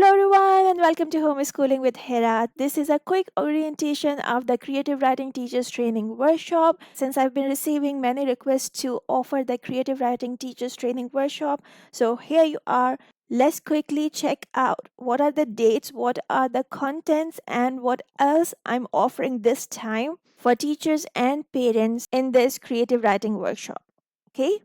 Hello, everyone, and welcome to Homeschooling with Hera. This is a quick orientation of the Creative Writing Teachers Training Workshop. Since I've been receiving many requests to offer the Creative Writing Teachers Training Workshop, so here you are. Let's quickly check out what are the dates, what are the contents, and what else I'm offering this time for teachers and parents in this Creative Writing Workshop. Okay?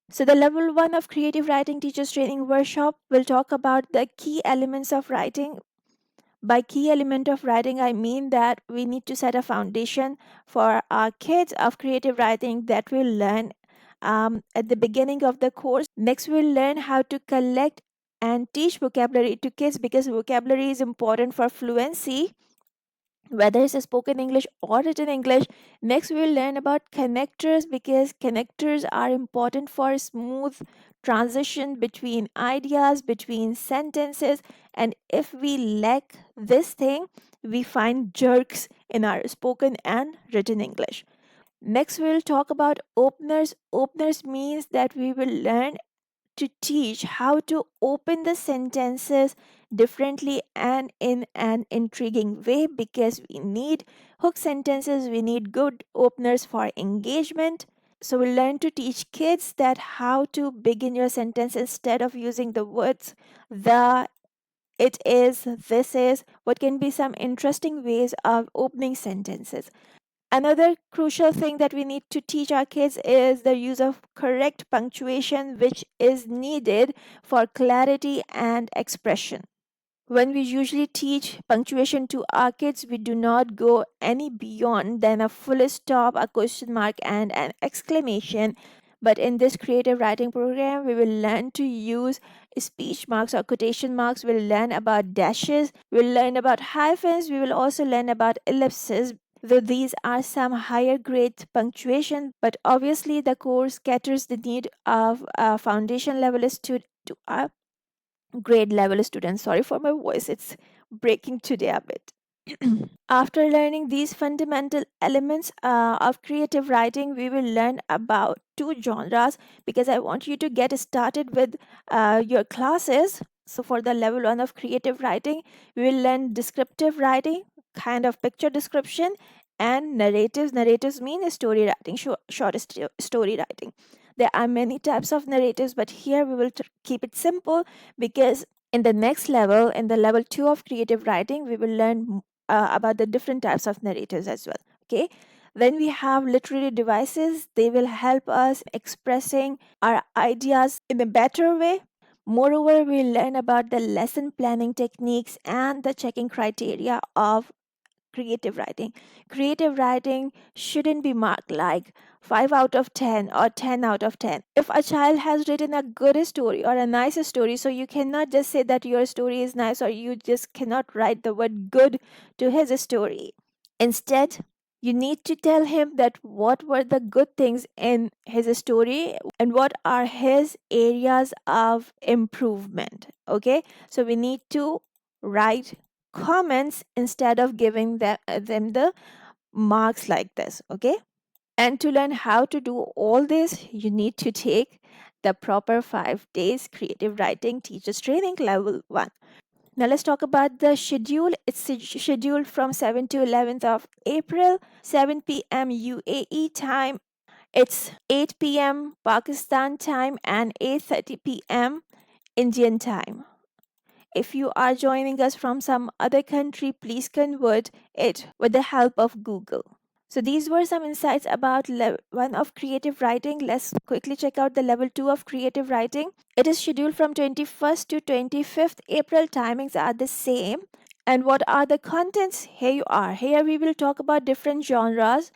So, the level 1 of creative writing teachers training workshop will talk about the key elements of writing. By key element of writing, I mean that we need to set a foundation for our kids of creative writing that we'll learn at the beginning of the course. Next, we'll learn how to collect and teach vocabulary to kids because vocabulary is important for fluency, whether it's a spoken English or written English. Next, we'll learn about connectors because connectors are important for smooth transition between ideas, between sentences. And if we lack this thing, we find jerks in our spoken and written English. Next, we'll talk about openers. Openers means that we will learn to teach how to open the sentences differently and in an intriguing way because we need hook sentences, we need good openers for engagement. So we learn to teach kids that how to begin your sentence instead of using the words the, it is, this is, what can be some interesting ways of opening sentences. Another crucial thing that we need to teach our kids is the use of correct punctuation, which is needed for clarity and expression. When we usually teach punctuation to our kids, we do not go any beyond than a full stop, a question mark, and an exclamation. But in this creative writing program, we will learn to use speech marks or quotation marks. We'll learn about dashes. We'll learn about hyphens. We will also learn about ellipses. Though these are some higher grade punctuation, but obviously the course caters the need of a foundation level student to a grade level student. Sorry for my voice, it's breaking today a bit. After learning these fundamental elements of creative writing, we will learn about two genres because I want you to get started with your classes. So, for the level 1 of creative writing, we will learn descriptive writing, kind of picture description, and narratives. Narratives mean story writing, story writing. There are many types of narratives, but here we will keep it simple because in the next level, in the level 2 of creative writing, we will learn about the different types of narratives as well. Okay. Then we have literary devices. They will help us expressing our ideas in a better way. Moreover, we learn about the lesson planning techniques and the checking criteria of creative writing. Creative writing shouldn't be marked like 5 out of 10 or 10 out of 10. If a child has written a good story or a nice story, so you cannot just say that your story is nice or you just cannot write the word good to his story. Instead, you need to tell him that what were the good things in his story and what are his areas of improvement. Okay, so we need to write comments instead of giving them the marks like this. Okay, and to learn how to do all this, you need to take the proper 5 days creative writing teachers training level 1. Now let's talk about the schedule. It's scheduled from 7 to 11th of April, 7 p.m. UAE time. It's 8 p.m. Pakistan time and 8:30 p.m. Indian time. If you are joining us from some other country, please convert it with the help of Google. So these were some insights about level 1 of creative writing. Let's quickly check out the level 2 of creative writing. It is scheduled from 21st to 25th April. Timings are the same. And what are the contents? Here you are. Here we will talk about different genres.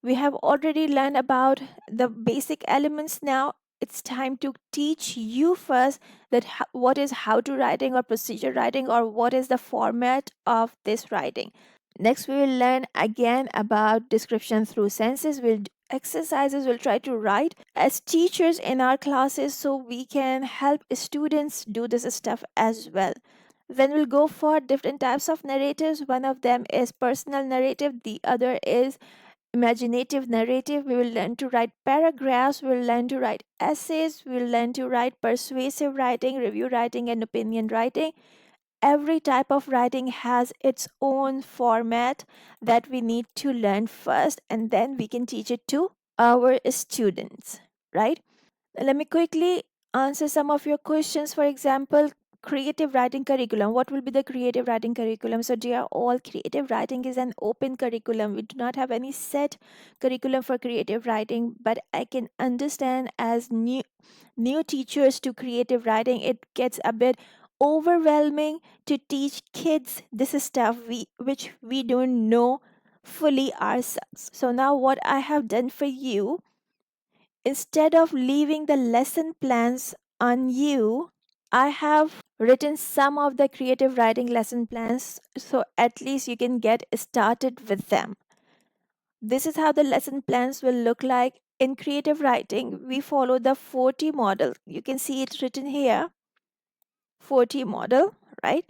We have already learned about the basic elements. Now it's time to teach you first that what is how to writing or procedure writing or what is the format of this writing. Next, we will learn again about description through senses. We'll do exercises. We'll try to write as teachers in our classes so we can help students do this stuff as well. Then we'll go for different types of narratives. One of them is personal narrative. The other is imaginative narrative, we will learn to write paragraphs, we will learn to write essays, we will learn to write persuasive writing, review writing, and opinion writing. Every type of writing has its own format that we need to learn first, and then we can teach it to our students, right? Let me quickly answer some of your questions. For example, creative writing curriculum. What will be the creative writing curriculum? So, dear all, creative writing is an open curriculum. We do not have any set curriculum for creative writing, but I can understand as new teachers to creative writing, it gets a bit overwhelming to teach kids this is stuff which we don't know fully ourselves. So now what I have done for you, instead of leaving the lesson plans on you, I have written some of the creative writing lesson plans so at least you can get started with them. This is how the lesson plans will look like. In creative writing, we follow the 40 model. You can see it written here, 40 model, right?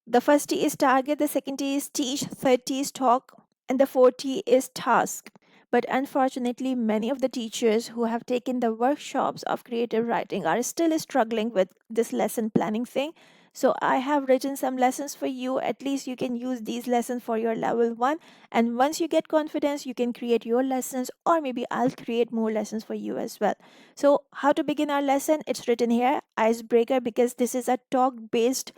The first T is target, the second T is teach, third T is talk, and the fourth T is task. But unfortunately, many of the teachers who have taken the workshops of creative writing are still struggling with this lesson planning thing. So I have written some lessons for you. At least you can use these lessons for your level 1. And once you get confidence, you can create your lessons, or maybe I'll create more lessons for you as well. So how to begin our lesson? It's written here, icebreaker, because this is a talk based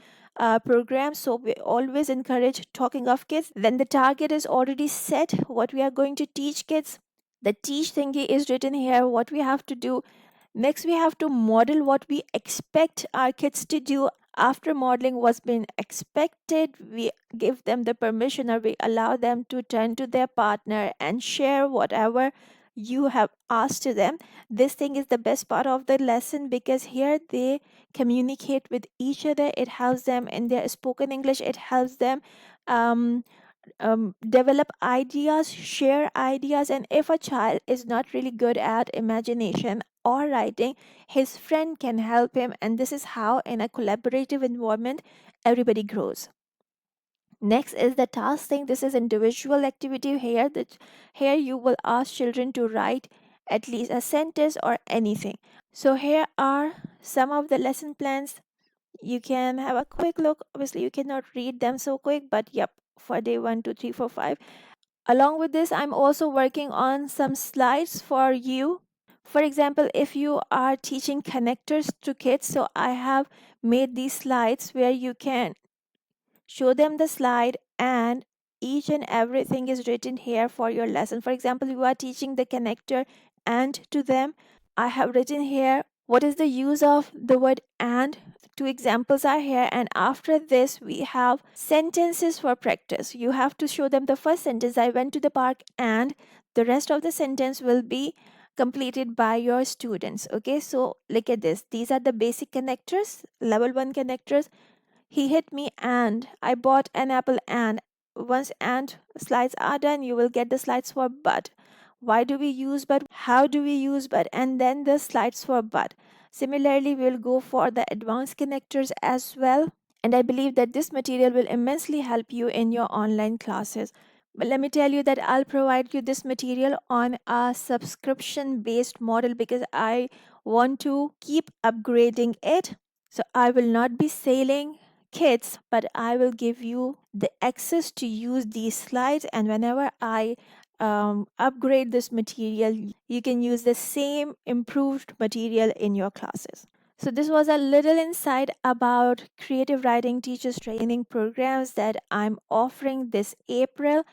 program, so we always encourage talking of kids. Then the target is already set, what we are going to teach kids. The teach thingy is written here, what we have to do. Next, we have to model what we expect our kids to do. After modeling what's been expected, we give them the permission, or we allow them to turn to their partner and share whatever you have asked to them. This thing is the best part of the lesson because here they communicate with each other. It helps them in their spoken English, it helps them um, develop ideas, share ideas. And if a child is not really good at imagination or writing, his friend can help him. And this is how, in a collaborative environment, everybody grows. Next is the task thing. This is individual activity here. That here you will ask children to write at least a sentence or anything. So here are some of the lesson plans. You can have a quick look. Obviously, you cannot read them so quick, but yep, for day 1, 2, 3, 4, 5. Along with this, I'm also working on some slides for you. For example, if you are teaching connectors to kids, so I have made these slides where you can show them the slide and each and everything is written here for your lesson. For example, you are teaching the connector and to them. I have written here what is the use of the word and. Two examples are here, and after this we have sentences for practice. You have to show them the first sentence, I went to the park, and the rest of the sentence will be completed by your students. Okay, so look at this. These are the basic connectors, level 1 connectors. He hit me and I bought an apple. And once and slides are done, you will get the slides for but. Why do we use but? How do we use but? And then the slides for but. Similarly, we'll go for the advanced connectors as well. And I believe that this material will immensely help you in your online classes. But let me tell you that I'll provide you this material on a subscription based model because I want to keep upgrading it. So I will not be selling kits, but I will give you the access to use these slides. And whenever I upgrade this material, you can use the same improved material in your classes. So, this was a little insight about creative writing teachers training programs that I'm offering this April.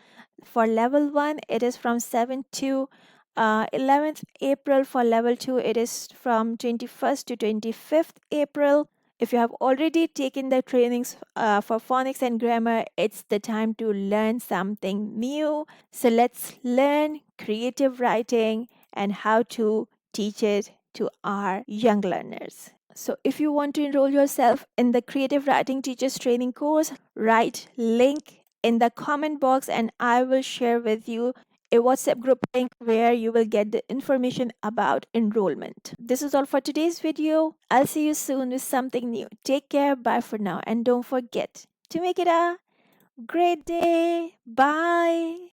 For level 1, it is from 7th to 11th April. For level 2, it is from 21st to 25th April. If you have already taken the trainings for phonics and grammar, it's the time to learn something new. So let's learn creative writing and how to teach it to our young learners. So if you want to enroll yourself in the creative writing teachers training course, write link in the comment box and I will share with you a WhatsApp group link where you will get the information about enrollment. This is all for today's video. I'll see you soon with something new. Take care. Bye for now. And don't forget to make it a great day. Bye.